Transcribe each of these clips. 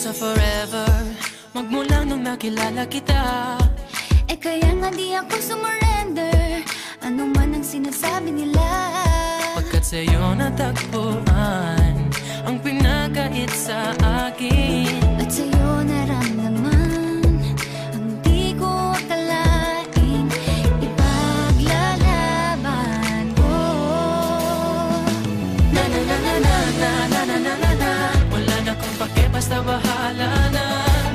sa forever, magmula nung nakilala kita. Eh kaya nga di ako sumurrender, ano man ang sinasabi nila. Pagkat sa'yo natagpuan ang pinagkait sa akin, at sa'yo naramdaman ang di ko akalaing ipaglalaban ko. Na na na na na na na na na na na. Wala na kung pake, basta bahala na.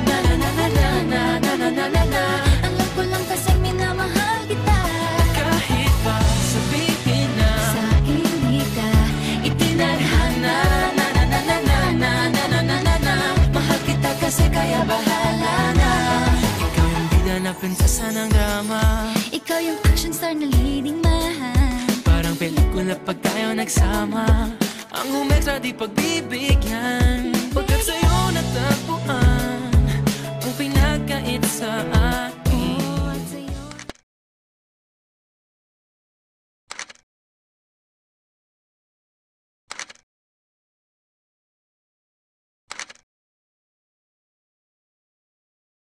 Na na na na na na na na na na na. Alam ko lang kasi minamahal kita. Kahit pa sabihin na Sa hindi ka itinadhana. Na na na na na na na na na na na. Mahal kita kasi kaya bahala na. Ikaw yung bida na prinsesa ng drama, ikaw yung action star na leading man. parang pelikula pag tayo nagsama. Ang umextra di pagbibigyan, pagkat sa'yo natagpuan